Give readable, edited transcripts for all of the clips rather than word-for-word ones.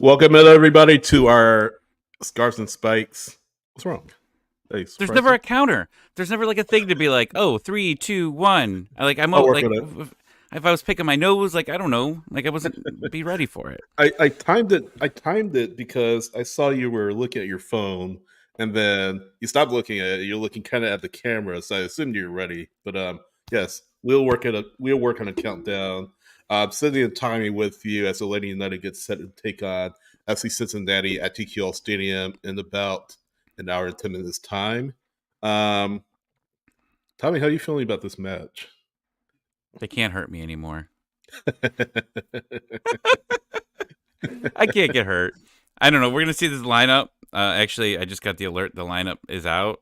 Welcome everybody to our Scarves and Spikes. What's wrong? Hey, There's never surprising. a counter. There's never like a thing to be like, oh, 3, 2, 1. Like I'll work like on it. if I was picking my nose, like I don't know, like I wasn't be ready for it. I timed it. I timed it because I saw you were looking at your phone, and then you stopped looking at it. You're looking kind of at the camera, so I assumed you were ready. But yes, we'll work on a countdown. Sydney and Tommy with you as the Lady United gets set to take on FC Cincinnati at TQL Stadium in about an hour and 10 minutes time. Um, Tommy, how are you feeling about this match? They can't hurt me anymore. I can't get hurt. I don't know. We're gonna see this lineup. Actually, I just got the alert. The lineup is out.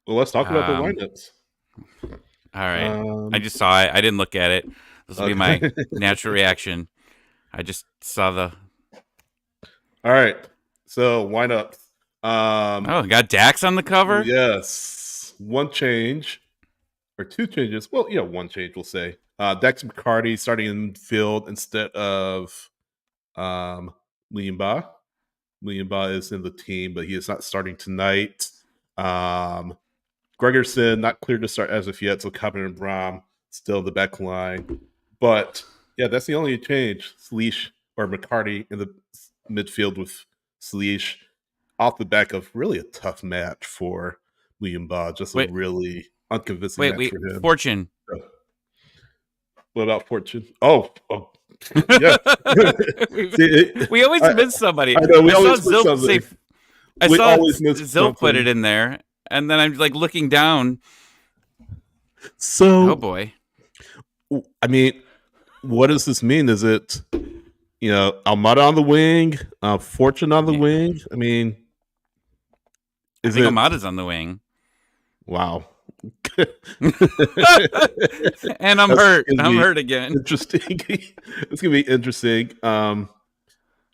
Well, let's talk about the Um, lineups. all right. I Um, just saw it. I didn't look at it. This will be my okay. natural reaction. I just saw the. All right. So lineups. Um, Oh, got Dax on the cover. yes, one change or two changes. Well, yeah, one change. We'll say. Dex McCarty starting in field instead of um, Liam Ba. Liam Ba is in the team, but he is not starting tonight. Um, Gregerson not cleared to start as of yet, so Cobbin and Brom still the back line. But yeah, that's the only change. Sleesh or McCarty in the midfield with Sleesh off the back of really a tough match for William Ba. Just a Wait, really unconvincing match wait. for him. Fortune. So, what about Fortune? Oh yeah. See, we always miss somebody. I know we I saw always miss Zilp something. say. I We saw always miss Zilp put something. it in there, and then I'm like looking down. So, Oh boy! I mean, what does this mean? Is it Almada on the wing, Fortune on the Yeah, wing? I mean, I is think it? Amada's on the wing, Wow. and I'm That's hurt. gonna I'm be hurt again. interesting. It's gonna be interesting.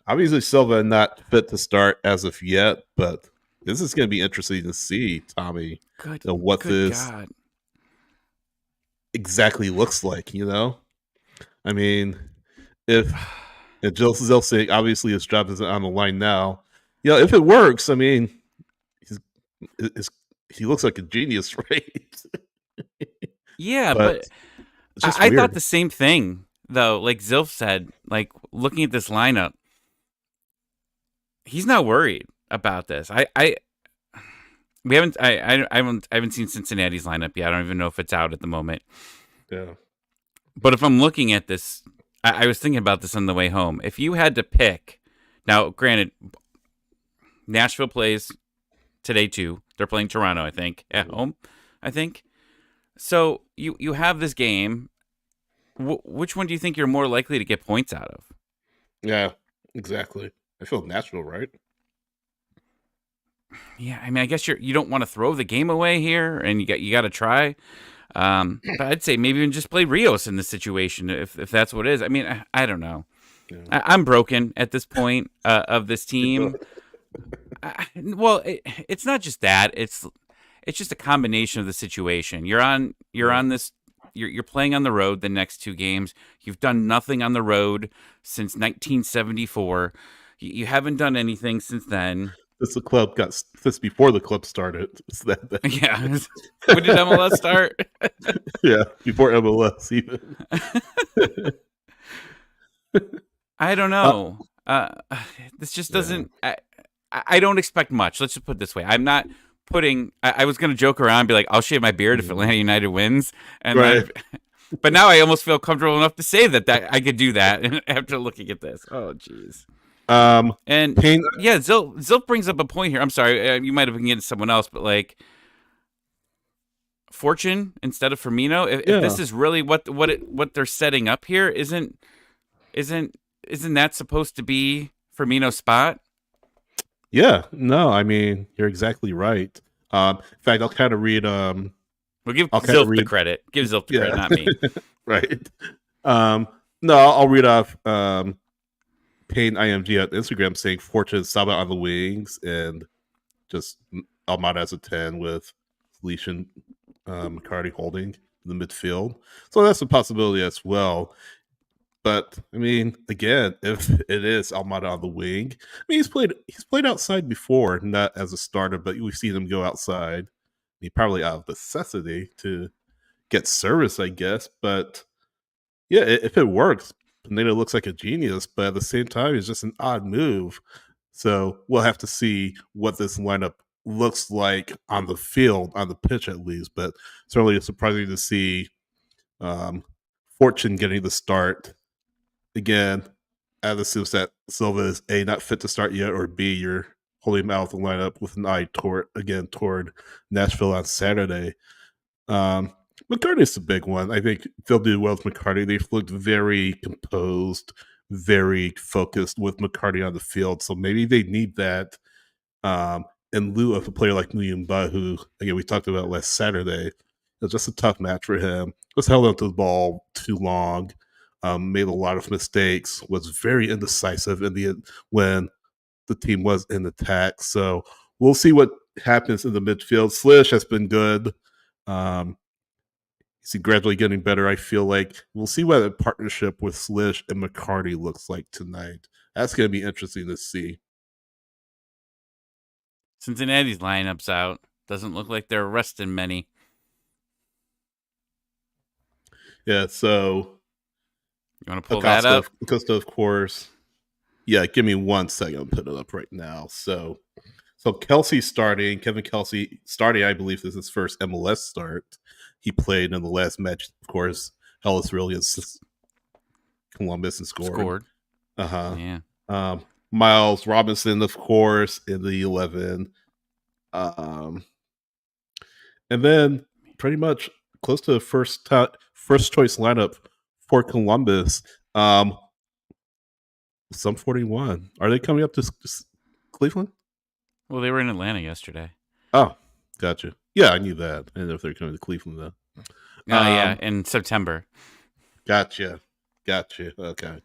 Obviously Silva not fit to start as of yet, but this is gonna be interesting to see, Tommy, what Good this God! exactly looks like. I mean, if Jill Zilsing, obviously his job isn't on the line now. If it works, I mean, he's, he looks like a genius, right? Yeah, But but it's just I thought weird. the same thing though. Like Zilf said, like looking at this lineup, he's not worried about this. We haven't. I haven't seen Cincinnati's lineup yet. I don't even know if it's out at the moment. Yeah. But if I'm looking at this, I was thinking about this on the way home. If you had to pick, now, granted, Nashville plays today too. They're playing Toronto, I think, at home. I think. So you have this game. Which one do you think you're more likely to get points out of? Yeah, exactly. I feel natural, right? Yeah, I mean, I guess you don't want to throw the game away here, and you got to try. But I'd say maybe even just play Rios in this situation if that's what it is. I mean, I don't know. Yeah. I'm broken at this point of this team. Well, it's not just that. It's just a combination of the situation. You're on this. You're playing on the road the next two games. You've done nothing on the road since 1974. You haven't done anything since then. This before the club started. Yeah. When did MLS start? Yeah, before MLS even. I don't know. This just doesn't. I don't expect much. Let's just put it this way. I'm not putting. I was going to joke around and be like, I'll shave my beard if Atlanta United wins, and Right. but now I almost feel comfortable enough to say that I could do that after looking at this. Oh, jeez. And Payne, yeah, Zilp brings up a point here. I'm sorry, you might have been getting someone else, but like Fortune instead of Firmino. If this is really what they're setting up here, isn't that supposed to be Firmino's spot? yeah, no, I mean you're exactly right. In fact, I'll kind of read. We'll give Zilp the credit. Give Zilp the credit, not me. Right. No, I'll read off Payne IMG on Instagram saying Fortune Saba on the wings and just Almada as a 10 with Leash and McCarty holding the midfield. So that's a possibility as well. But I mean, again, if it is Almada on the wing, I mean he's played outside before, not as a starter, but we've seen him go outside. He probably out of necessity to get service, I guess. But yeah, if it works, Pineda looks like a genius, but at the same time, it's just an odd move. So we'll have to see what this lineup looks like on the field, on the pitch at least. But certainly it's surprising to see um, Fortune getting the start. Again, that assumes that Silva is A, not fit to start yet, or B, you're holding him out of the lineup with an eye toward Nashville on Saturday. Um, McCarty's the big one. I think they'll do well with McCarty. They've looked very composed, very focused with McCarty on the field. So maybe they need that in lieu of a player like Muyumba, who, again, we talked about last Saturday. It was just a tough match for him. Was held onto the ball too long, made a lot of mistakes, was very indecisive in the when the team was in attack. So we'll see what happens in the midfield. Slish has been good. He's gradually getting better. I feel like we'll see what a partnership with Slish and McCarty looks like tonight. That's going to be interesting to see. Cincinnati's lineup's out. Doesn't look like they're resting many. Yeah, so you want to pull that up? Acosta, of course. Yeah, give me 1 second. I'll put it up right now. So Kelsey starting. Kevin Kelsey starting, I believe, this is his first MLS start. He played in the last match, of course. Hellas really is Columbus and scored. Yeah. Miles Robinson, of course, in the 11. And then pretty much close to the first choice lineup for Columbus. Some 41. Are they coming up to Cleveland? Well, they were in Atlanta yesterday. Oh, gotcha. Yeah, I knew that. I didn't know if they're coming to Cleveland, though. Yeah, in September. Gotcha. Okay.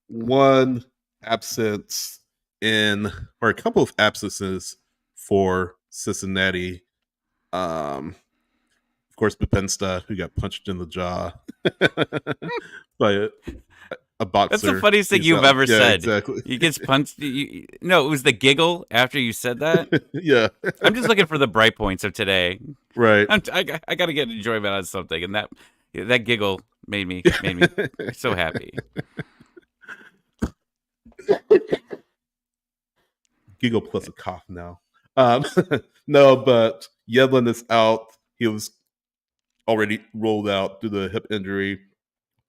One absence or a couple of absences for Cincinnati. Of course, Bepensta, who got punched in the jaw by a boxer. That's the funniest thing you've ever said. Exactly. He gets punched. No, it was the giggle after you said that. Yeah. I'm just looking for the bright points of today. Right. I got to get enjoyment out of something, and that giggle made me so happy. Giggle plus a cough now. No, but Yedlin is out. He was already rolled out due to the hip injury.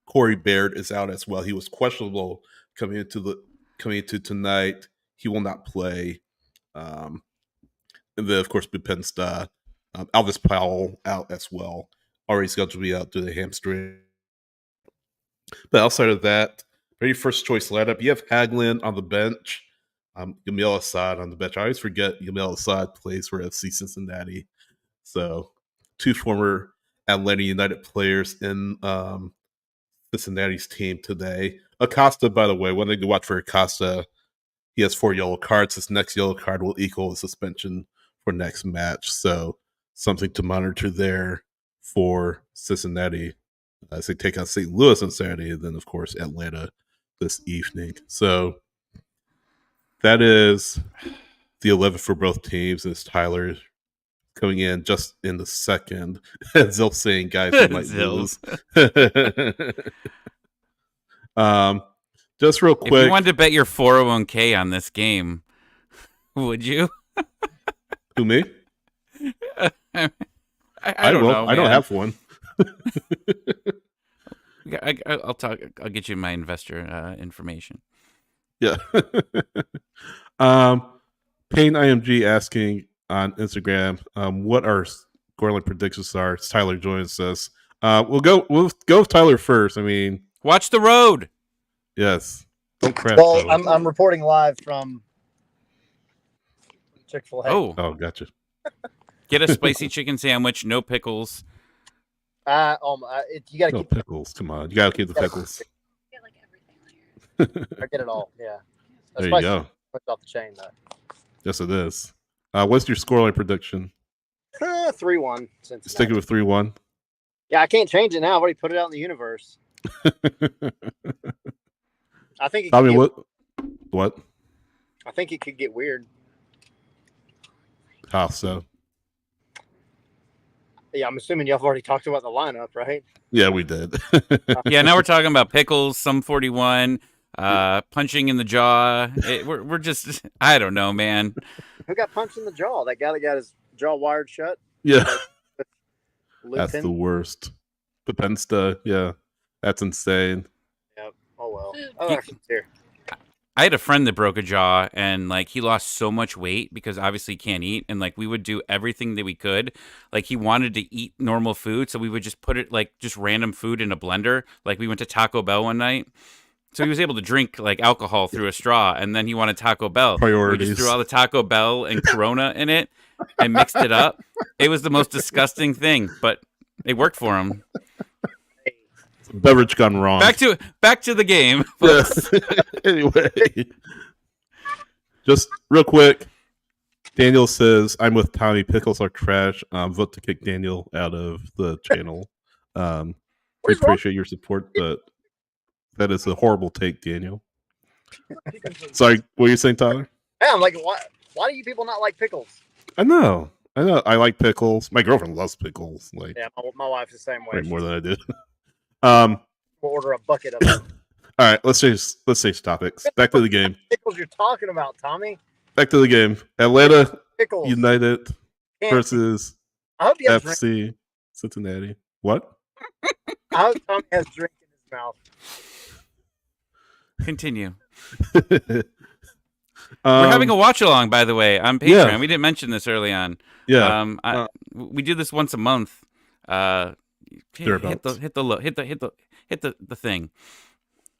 Corey Baird is out as well. He was questionable coming into tonight. He will not play. And then, of course, Bepensta, Alvis Powell out as well. Already scheduled to be out due to the hamstring. But outside of that, very first choice lineup. You have Haglin on the bench. Yamil Assad on the bench. I always forget Yamil Assad plays for FC Cincinnati. So 2 former Atlanta United players in Cincinnati's team today. Acosta, by the way, one thing to watch for Acosta, he has 4 yellow cards. His next yellow card will equal the suspension for next match. So something to monitor there for Cincinnati as they take on St. Louis on Saturday, and then, of course, Atlanta this evening. So that is the 11 for both teams. It's Tyler coming in just in the second. Zil saying, guys, we might lose. Just real quick. If you wanted to bet your 401k on this game, would you? Who, me? I don't know. I don't have one. I'll get you my investor information. Yeah. Payne IMG asking on Instagram, what our scoreline predictions are. Tyler joins us. We'll go with Tyler first. I mean, watch the road. Yes. Don't crash. Well, I'm reporting live from Chick-fil-A. Oh, gotcha. Get a spicy chicken sandwich, no pickles. You gotta keep pickles. Come on, you gotta keep the pickles. Get like everything on here. I get it all. Yeah. There you go. Off the chain though. Yes, it is. What's your scoreline prediction? 3-1. Sticking with 3-1. Yeah, I can't change it now. I've already put it out in the universe. I think it I could mean, get, what? I think it could get weird. How so? Yeah, I'm assuming y'all have already talked about the lineup, right? Yeah, we did. Yeah, now we're talking about pickles, some 41, punching in the jaw. We're just, I don't know, man. Who got punched in the jaw? That guy that got his jaw wired shut? Yeah, that's the Lupin? worst. Papensta, yeah, that's insane. Yep. Oh, well. Oh, He- she's here. I had a friend that broke a jaw, and like he lost so much weight because obviously he can't eat, and like we would do everything that we could. Like he wanted to eat normal food, so we would just put it like just random food in a blender. Like we went to Taco Bell one night, so he was able to drink like alcohol through a straw, and then he wanted Taco Bell. We just threw Priorities. all the Taco Bell and Corona in it and mixed it up. It was the most disgusting thing, but it worked for him. Hey, Beverage gone wrong. Back to the game, Yeah. folks. Anyway, just real quick, Daniel says, "I'm with Tommy. Pickles are trash. Vote to kick Daniel out of the channel." We What is wrong? appreciate your support, but that is a horrible take, Daniel. Sorry, what are you saying, Tyler? hey, I'm like, why do you people not like pickles? I know. I like pickles. My girlfriend loves pickles, like Yeah, my wife's the same way. way more than I do. We'll order a bucket of them. All right, let's change topics. Back to the game. Pickles you're talking about, Tommy? Back to the game. Atlanta Pickles. United Can't- versus I hope you have drink. FC Cincinnati. What? I hope Tommy has drink in his mouth. Continue. We're having a watch along, by the way, on Patreon. Yeah. We didn't mention this early on. yeah. We do this once a month. Hit Thereabouts. the thing.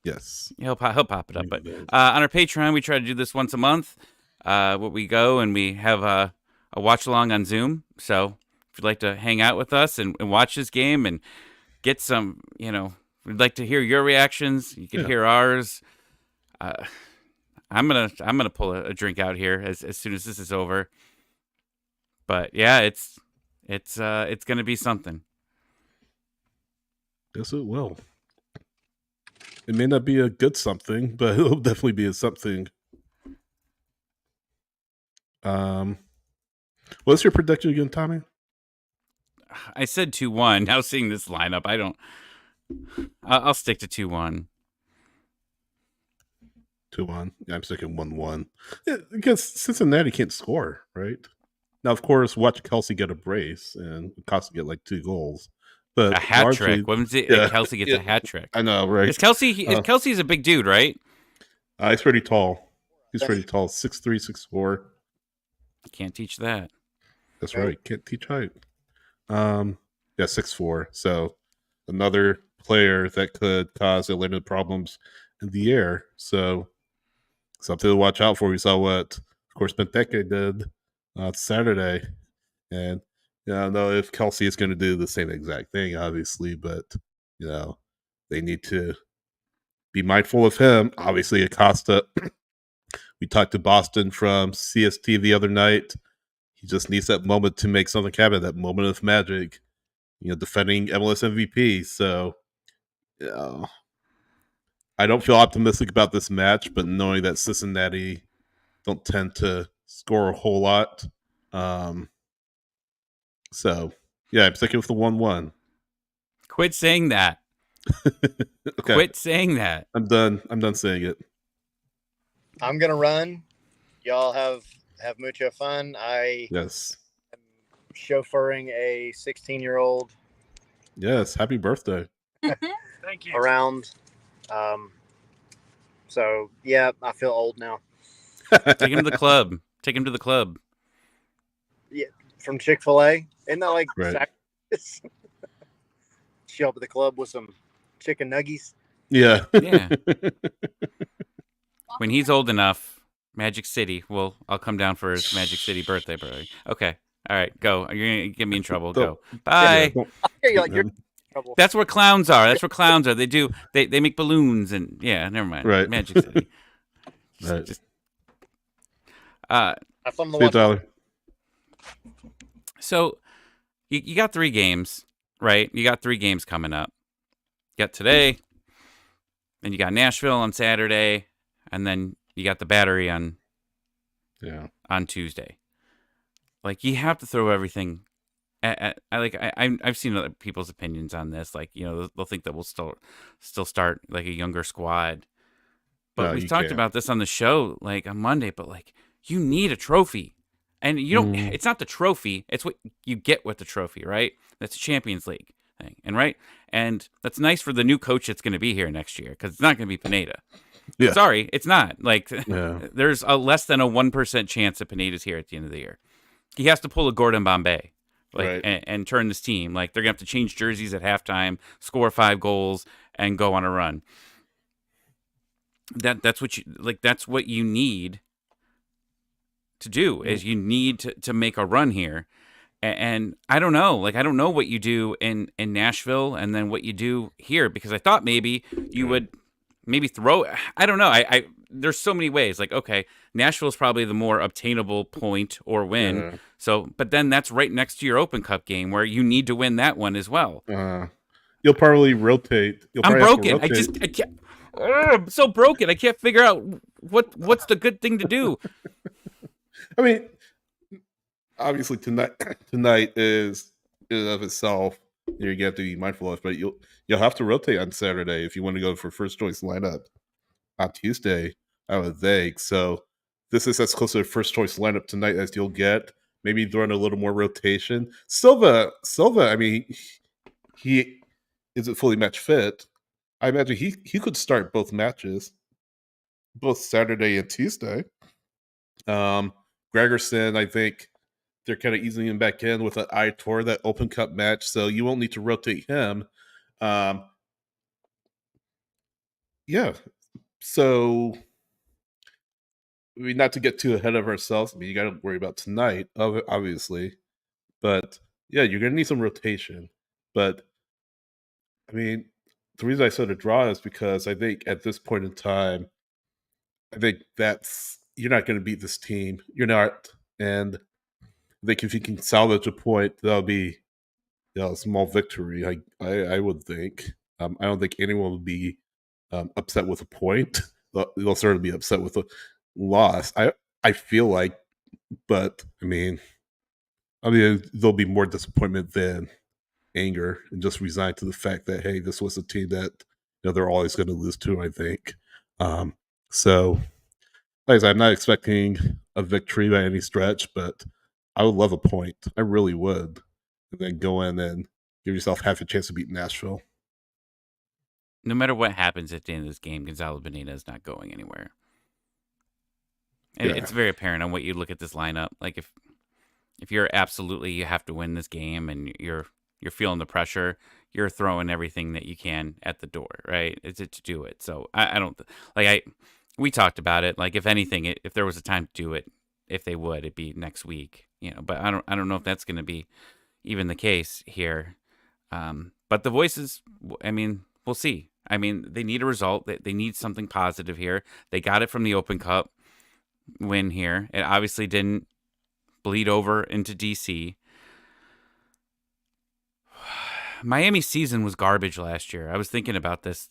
Yes. He'll pop it up. But on our Patreon, we try to do this once a month. Where we go and we have a watch along on Zoom. So if you'd like to hang out with us and watch this game and get some, we'd like to hear your reactions. You can hear ours. I'm gonna pull a drink out here as soon as this is over. But yeah, it's gonna be something. Yes, it will. It may not be a good something, but it'll definitely be a something. What's your prediction again, Tommy? I said 2-1. Now seeing this lineup, I'll stick to 2-1. 2-1. Yeah, I'm sticking 1-1. Yeah, because Cincinnati can't score, right? Now, of course, watch Kelsey get a brace and Costa get like 2 goals. But A hat largely- trick. What was it? yeah, Kelsey gets yeah. a hat trick. I know, right? Is Kelsey's a big dude, right? He's pretty tall. He's pretty tall. 6'3", 6'4". Can't teach that. That's Right. right. Can't teach height. Yeah, 6'4". So another player that could cause Atlanta problems in the air. So something to watch out for. We saw what, of course, Benteke did Saturday. And I don't know if Kelsey is going to do the same exact thing, obviously, but they need to be mindful of him. Obviously, Acosta. We talked to Boston from CST the other night. He just needs that moment to make something happen, that moment of magic, defending MLS MVP. So, I don't feel optimistic about this match, but knowing that Cincinnati don't tend to score a whole lot. So, yeah, I'm sticking with the 1-1. Quit saying that. Okay. Quit saying that. I'm done saying it. I'm gonna run. Y'all have mucho fun. I Yes. am chauffeuring a 16-year-old Yes. Happy birthday. Thank you. around. So yeah, I feel old now. Take him to the club. Take him to the club. From Chick-fil-A, isn't that like Right. sacrifice? Show up at the club with some chicken nuggies. Yeah. Yeah. When he's old enough, Magic City. I'll come down for his Magic City birthday party. Okay. All right. Go. You're gonna get me in trouble. Go. Bye. Don't- You're like, you're in trouble. That's where clowns are. That's where clowns are. They make balloons and yeah. Never mind. Right. Magic City. Right. Have fun on the See you, watch. Tyler. So you got 3 games, right? You got 3 games coming up. You got today, and you got Nashville on Saturday, and then you got the Battery on Tuesday. Like, you have to throw everything. I've seen other people's opinions on this. Like, they'll think that we'll still start like a younger squad. But No, we've you talked can't. about this on the show like on Monday. But like, you need a trophy, and you don't. It's not the trophy; it's what you get with the trophy, right? That's a Champions League thing, and that's nice for the new coach that's going to be here next year, because it's not going to be Pineda. Yeah. Sorry, it's not. Like, Yeah. there's a less than a 1% chance that Pineda's here at the end of the year. He has to pull a Gordon Bombay, like, Right. and turn this team. Like, they're gonna have to change jerseys at halftime, score 5 goals, and go on a run. That's what you need to do. Is you need to make a run here. And I don't know. Like, I don't know what you do in Nashville and then what you do here, because I thought maybe you would maybe throw. I don't know. I there's so many ways. Like, okay, Nashville's probably the more obtainable point or win. Yeah. So, but then that's right next to your Open Cup game where you need to win that one as well. You'll probably rotate. I'm broken. I can't. I'm so broken. I can't figure out what's the good thing to do. I mean, obviously tonight is in and of itself, you have to be mindful of, but you'll have to rotate on Saturday if you want to go for first choice lineup on Tuesday, I would think. So this is as close to a first choice lineup tonight as you'll get. Maybe throw in a little more rotation. Silva, I mean, he isn't fully match fit. I imagine he could start both matches, both Saturday and Tuesday. Gregerson, I think they're kind of easing him back in with an eye toward that Open Cup match, so you won't need to rotate him. Yeah. So, I mean, not to get too ahead of ourselves. I mean, you got to worry about tonight, obviously. But, yeah, you're going to need some rotation. But, I mean, the reason I said a draw is because I think at this point in time, I think you're not going to beat this team. You're not. And I think if you can salvage a point, that'll be a small victory, I would think. I don't think anyone would be upset with a point. They'll certainly be upset with a loss. I feel like, but I mean, there'll be more disappointment than anger, and just resigned to the fact that, hey, this was a team that they're always going to lose to. I think. So, like I said, I'm not expecting a victory by any stretch, but I would love a point. I really would. And then go in and give yourself half a chance to beat Nashville. No matter what happens at the end of this game, Gonzalo Bonilla is not going anywhere. And it's very apparent on what you look at this lineup. Like, if you're absolutely, you have to win this game and you're feeling the pressure, you're throwing everything that you can at the door, right? It's to do it. So I don't like we talked about it. Like, if anything, if there was a time to do it, if they would, it'd be next week. But I don't know if that's going to be even the case here. But the voices, I mean, we'll see. I mean, they need a result. They need something positive here. They got it from the Open Cup win here. It obviously didn't bleed over into DC. Miami's season was garbage last year. I was thinking about this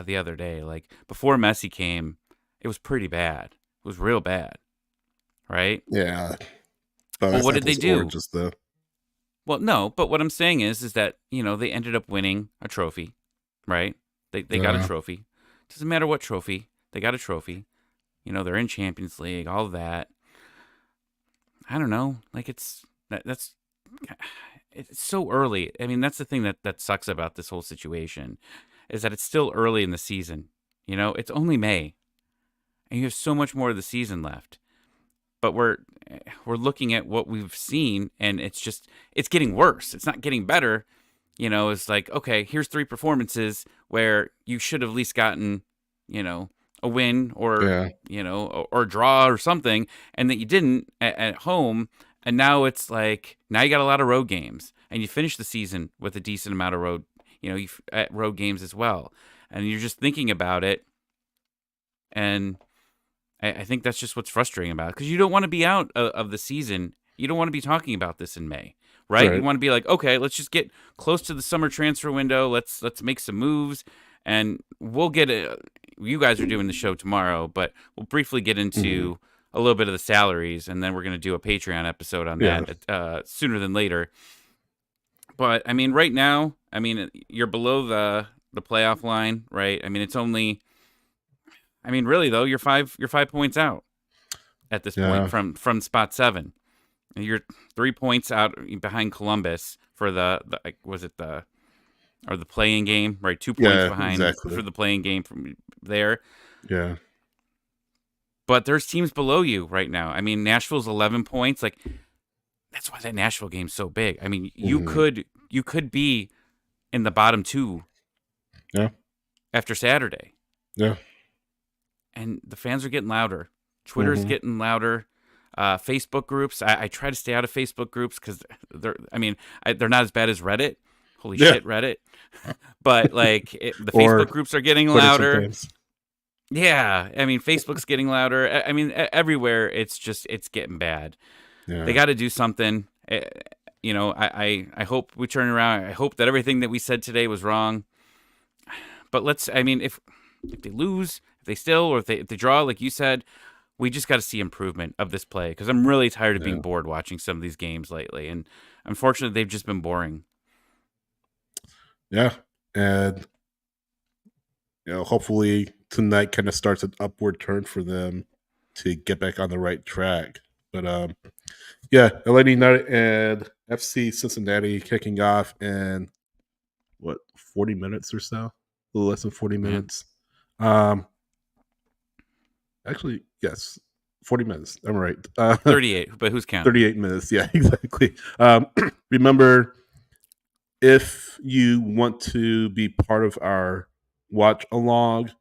the other day. Like, before Messi came, it was pretty bad. It was real bad, right? Yeah. Well, what did they do? Just though. Well, no, but what I'm saying is that, they ended up winning a trophy, right? They got a trophy. Doesn't matter what trophy. They got a trophy. They're in Champions League, all of that. I don't know. Like, it's so early. I mean, that's the thing that sucks about this whole situation, is that it's still early in the season. It's only May, and you have so much more of the season left. But we're looking at what we've seen, and it's getting worse. It's not getting better. It's like, okay, here's 3 performances where you should have at least gotten, a win or, or a draw or something, and that you didn't at home. And now it's like, now you got a lot of road games, and you finish the season with a decent amount of road games as well. And you're just thinking about it, and I think that's just what's frustrating about it, because you don't want to be out of the season. You don't want to be talking about this in May, right? You want to be like, okay, let's just get close to the summer transfer window. Let's make some moves, and we'll get it. You guys are doing the show tomorrow, but we'll briefly get into a little bit of the salaries, and then we're going to do a Patreon episode on that sooner than later. But I mean, right now, I mean, you're below the playoff line, right? I mean, it's only. I mean, really though, you're 5 points out at this point from spot 7. You're 3 points out behind Columbus for the was it the playing game, right? 2 points behind for the playing game from there. Yeah. But there's teams below you right now. I mean, Nashville's 11 points. Like, that's why that Nashville game's so big. I mean, you could be in the bottom 2. Yeah. After Saturday. Yeah. And the fans are getting louder. Twitter's getting louder. Facebook groups. I try to stay out of Facebook groups because they're not as bad as Reddit. Holy shit, Reddit. But like the Facebook groups are getting louder. Sometimes. Yeah, I mean, Facebook's getting louder. I mean, everywhere it's getting bad. Yeah. They got to do something. You know, I hope we turn around. I hope that everything that we said today was wrong. But if they lose, if they still, or if they draw, like you said, we just got to see improvement of this play because I'm really tired of being bored watching some of these games lately. And unfortunately, they've just been boring. Yeah. And, hopefully tonight kind of starts an upward turn for them to get back on the right track. But, LA United and FC Cincinnati kicking off in, 40 minutes or so? A little less than 40 minutes. Actually, yes, 40 minutes. I'm right. 38, but who's counting? 38 minutes. Yeah, exactly. Remember, if you want to be part of our watch along,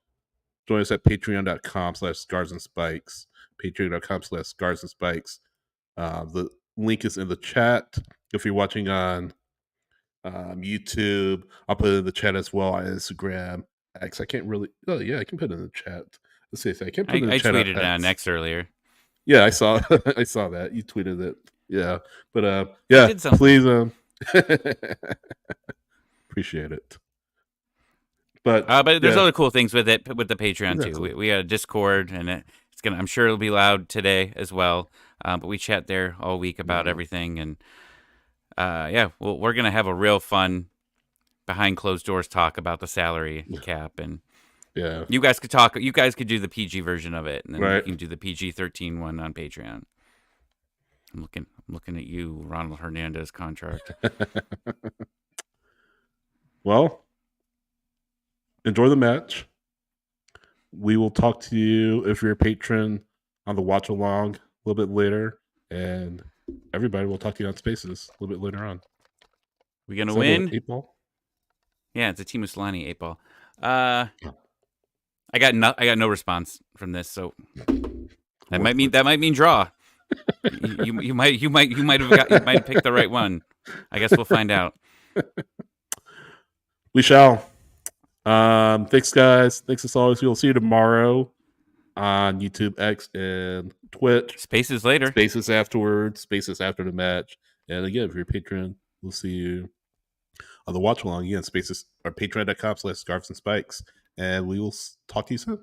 join us at patreon.com/Scarves and Spikes. Patreon.com/Scarves and Spikes. The link is in the chat. If you're watching on YouTube, I'll put it in the chat as well on Instagram. X, I can't really. Oh yeah, I can put it in the chat. Let's see if I can't put it in the chat. I tweeted it on X earlier. Yeah, I saw. I saw that you tweeted it. Yeah, but please, appreciate it. But there's other cool things with it with the Patreon too. We got a Discord, and it's gonna. I'm sure it'll be loud today as well. But we chat there all week about everything, and we're gonna have a real fun behind closed doors talk about the salary cap, and you guys could talk. You guys could do the PG version of it, and then we can do the PG-13 one on Patreon. I'm looking at you, Ronald Hernandez contract. Well, enjoy the match. We will talk to you if you're a patron on the watch along a little bit later, and everybody will talk to you on Spaces a little bit later on. We gonna win? 8-ball? Yeah, it's a Team Uslani 8-ball. I got no response from this, so that might mean draw. you might have picked the right one. I guess we'll find out. We shall. Thanks, guys. Thanks as always. We'll see you tomorrow on YouTube, X, and Twitch. Spaces later. Spaces afterwards. Spaces after the match. And again, if you're a patron, we'll see you on the watch along. Again, Spaces or patreon.com/Scarves and Spikes. And we will talk to you soon.